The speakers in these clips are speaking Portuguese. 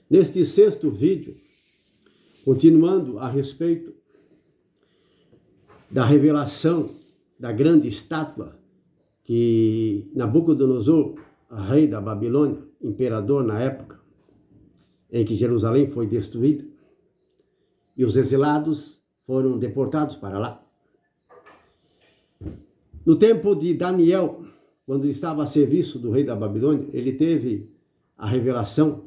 Neste sexto vídeo, continuando a respeito da revelação da grande estátua que Nabucodonosor, rei da Babilônia, imperador na época em que Jerusalém foi destruída, e os exilados foram deportados para lá. No tempo de Daniel, quando estava a serviço do rei da Babilônia, ele teve a revelação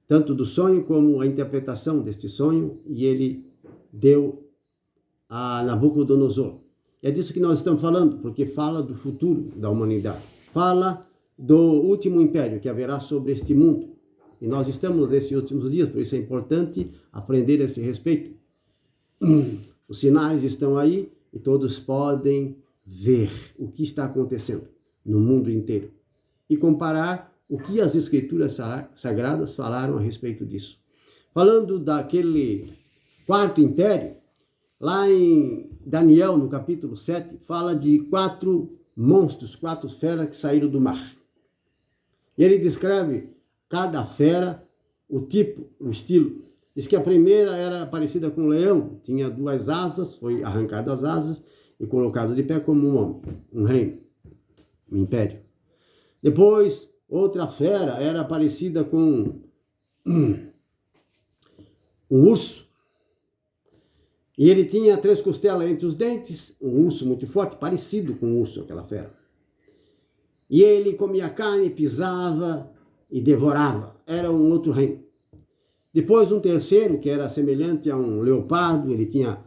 tanto do sonho como a interpretação deste sonho, e ele deu a Nabucodonosor. É disso que nós estamos falando, porque fala do futuro da humanidade. Fala do último império que haverá sobre este mundo. E nós estamos nesses últimos dias, por isso é importante aprender a esse respeito. Os sinais estão aí e todos podem ver o que está acontecendo no mundo inteiro e comparar o que as escrituras sagradas falaram a respeito disso. Falando daquele quarto império, lá em Daniel, no capítulo 7, fala de 4 monstros, 4 feras que saíram do mar. E ele descreve cada fera, o tipo, o estilo. Diz que a primeira era parecida com um leão, tinha 2 asas, foi arrancada as asas e colocado de pé como um homem, um reino, um império. Depois, outra fera era parecida com um urso. E ele tinha 3 costelas entre os dentes, um urso muito forte, parecido com um urso, aquela fera. E ele comia carne, pisava e devorava. Era um outro reino. Depois um terceiro, que era semelhante a um leopardo, ele tinha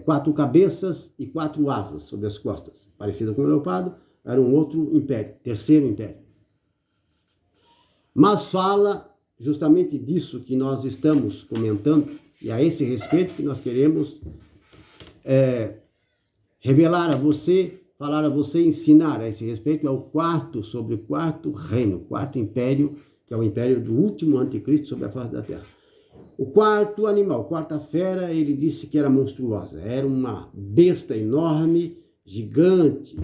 4 cabeças e 4 asas sobre as costas. Parecido com o leopardo, era um outro império, terceiro império. Mas fala justamente disso que nós estamos comentando, e a esse respeito que nós queremos revelar a você, falar a você, ensinar a esse respeito, é o quarto, sobre o quarto reino, o quarto império, que é o império do último anticristo sobre a face da terra. O quarto animal, quarta fera, ele disse que era monstruosa, era uma besta enorme, gigante,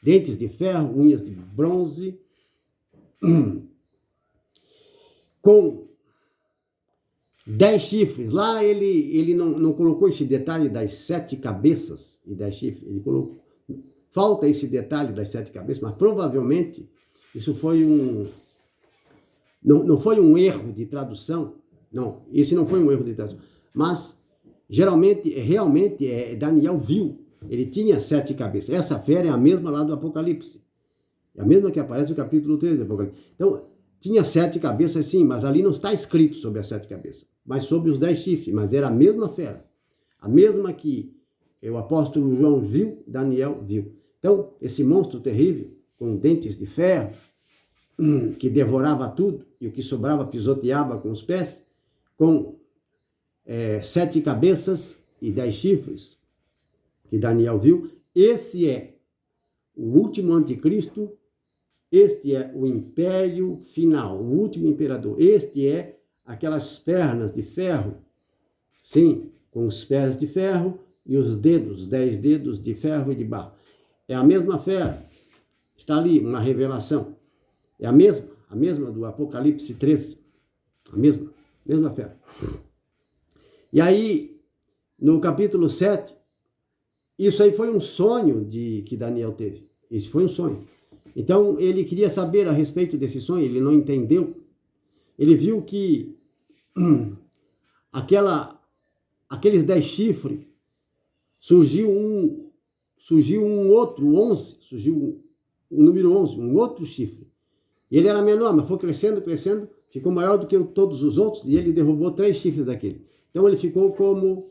dentes de ferro, unhas de bronze, com 10 chifres. Lá ele não colocou esse detalhe das 7 cabeças e 10 chifres. Ele colocou, falta esse detalhe das 7 cabeças, mas provavelmente isso foi não foi um erro de tradução. Não, esse não foi um erro de tradução. Mas realmente Daniel viu. Ele tinha 7 cabeças. Essa fera é a mesma lá do Apocalipse. É a mesma que aparece no capítulo 3 do Apocalipse. Então, tinha 7 cabeças, sim, mas ali não está escrito sobre as 7 cabeças, mas sobre os 10 chifres, mas era a mesma fera, a mesma que o apóstolo João viu, Daniel viu. Então, esse monstro terrível, com dentes de ferro, que devorava tudo, e o que sobrava pisoteava com os pés, com 7 cabeças e 10 chifres, que Daniel viu, esse é o último anticristo. Este é o império final, o último imperador. Este é aquelas pernas de ferro, sim, com os pés de ferro e os dedos, os 10 dedos de ferro e de barro. É a mesma fera. Está ali uma revelação. É a mesma do Apocalipse 13. A mesma fera. E aí, no capítulo 7, isso aí foi um sonho que Daniel teve. Esse foi um sonho. Então, ele queria saber a respeito desse sonho, ele não entendeu. Ele viu que aqueles 10 chifres, surgiu um outro, 11, surgiu o número 11, um outro chifre. Ele era menor, mas foi crescendo, ficou maior do que todos os outros, e ele derrubou 3 chifres daquele. Então, ele ficou como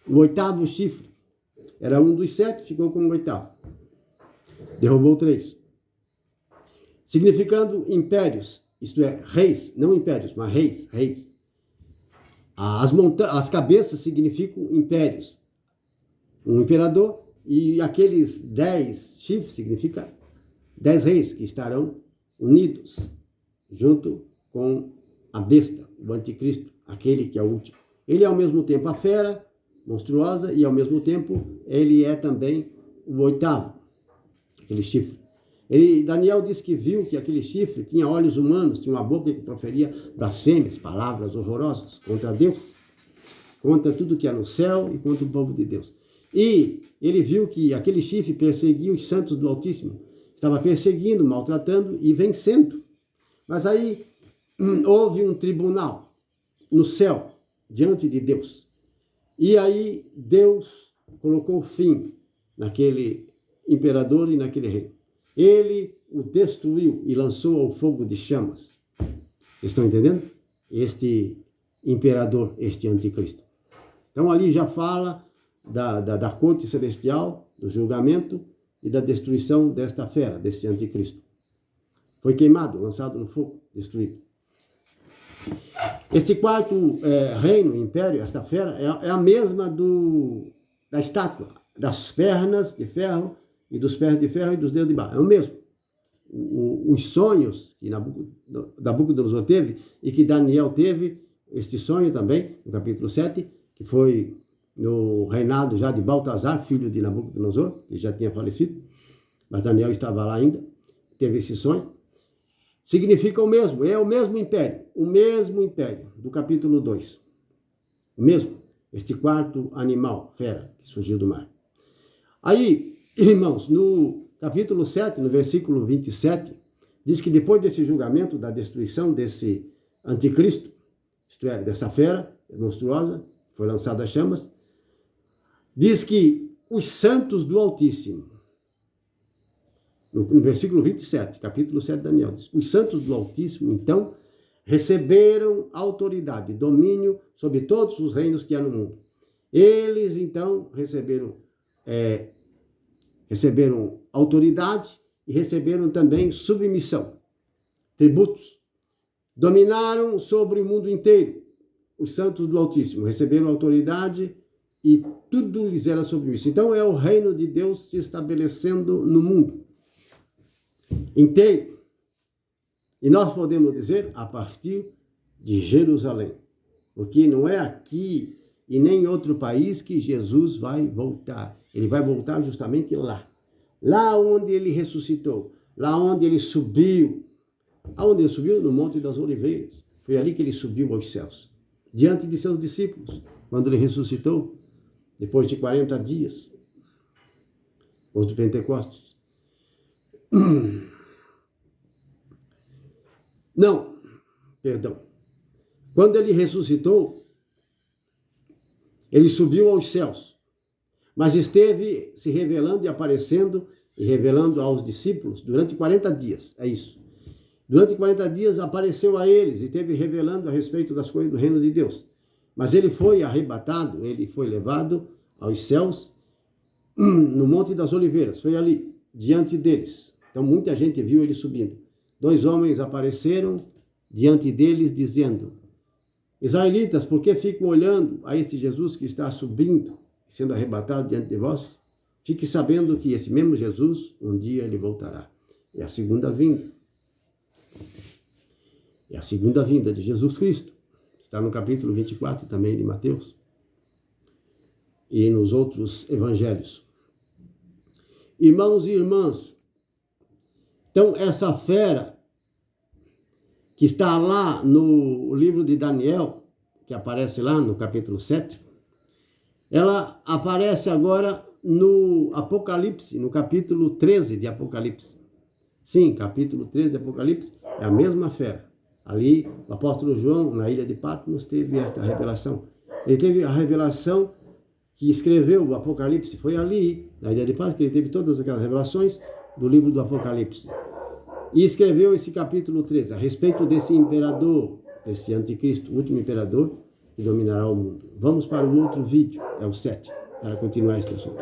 o 8º chifre. Era um dos 7, ficou como o 8º. Derrubou 3. Significando impérios, isto é, reis, não impérios, mas reis. As cabeças significam impérios. Um imperador, e aqueles 10 chifres significam 10 reis que estarão unidos junto com a besta, o anticristo, aquele que é o último. Ele é ao mesmo tempo a fera monstruosa e ao mesmo tempo ele é também o 8º, aquele chifre. Daniel disse que viu que aquele chifre tinha olhos humanos, tinha uma boca que proferia blasfêmias, palavras horrorosas contra Deus, contra tudo que é no céu e contra o povo de Deus. E ele viu que aquele chifre perseguia os santos do Altíssimo, estava perseguindo, maltratando e vencendo. Mas aí houve um tribunal no céu, diante de Deus. E aí Deus colocou fim naquele imperador e naquele rei. Ele o destruiu e lançou ao fogo de chamas. Estão entendendo? Este imperador, este anticristo. Então ali já fala da corte celestial, do julgamento e da destruição desta fera, deste anticristo. Foi queimado, lançado no fogo, destruído. Este quarto reino, império, esta fera, é a mesma da estátua, das pernas de ferro e dos pés de ferro e dos dedos de barro. É o mesmo. Os sonhos que Nabucodonosor teve e que Daniel teve, este sonho também, no capítulo 7, que foi no reinado já de Baltazar, filho de Nabucodonosor, que já tinha falecido, mas Daniel estava lá ainda, teve esse sonho. Significa o mesmo, é o mesmo império do capítulo 2. O mesmo, este quarto animal, fera, que surgiu do mar. Aí, irmãos, no capítulo 7, no versículo 27, diz que depois desse julgamento, da destruição desse anticristo, isto é, dessa fera monstruosa, foi lançada às chamas, diz que os santos do Altíssimo, no versículo 27, capítulo 7 de Daniel, diz, os santos do Altíssimo, então, receberam autoridade, domínio sobre todos os reinos que há no mundo. Eles, então, receberam autoridade e receberam também submissão, tributos. Dominaram sobre o mundo inteiro. Os santos do Altíssimo receberam autoridade e tudo lhes era submisso. Então, é o reino de Deus se estabelecendo no mundo inteiro. E nós podemos dizer a partir de Jerusalém, porque não é aqui e nem em outro país que Jesus vai voltar. Ele vai voltar justamente lá. Lá onde ele ressuscitou, lá onde ele subiu. Aonde ele subiu? No Monte das Oliveiras. Foi ali que ele subiu aos céus, diante de seus discípulos, quando ele ressuscitou, depois de 40 dias, depois do Pentecostes. Não, perdão. Quando ele ressuscitou, ele subiu aos céus, mas esteve se revelando e aparecendo e revelando aos discípulos durante 40 dias, é isso. Durante 40 dias apareceu a eles e esteve revelando a respeito das coisas do reino de Deus. Mas ele foi arrebatado, ele foi levado aos céus no Monte das Oliveiras, foi ali, diante deles. Então muita gente viu ele subindo. 2 homens apareceram diante deles dizendo: Israelitas, por que ficam olhando a este Jesus que está subindo, sendo arrebatado diante de vós? Fique sabendo que esse mesmo Jesus, um dia ele voltará. É a segunda vinda. É a segunda vinda de Jesus Cristo. Está no capítulo 24 também de Mateus. E nos outros evangelhos. Irmãos e irmãs, então essa fera que está lá no livro de Daniel, que aparece lá no capítulo 7, ela aparece agora no Apocalipse, no capítulo 13 de Apocalipse. Sim, capítulo 13 de Apocalipse é a mesma fera. Ali, o apóstolo João, na ilha de Patmos, teve esta revelação. Ele teve a revelação que escreveu o Apocalipse. Foi ali, na ilha de Patmos, que ele teve todas aquelas revelações do livro do Apocalipse. E escreveu esse capítulo 13, a respeito desse imperador, desse anticristo, o último imperador, que dominará o mundo. Vamos para o outro vídeo, é o 7, para continuar este assunto.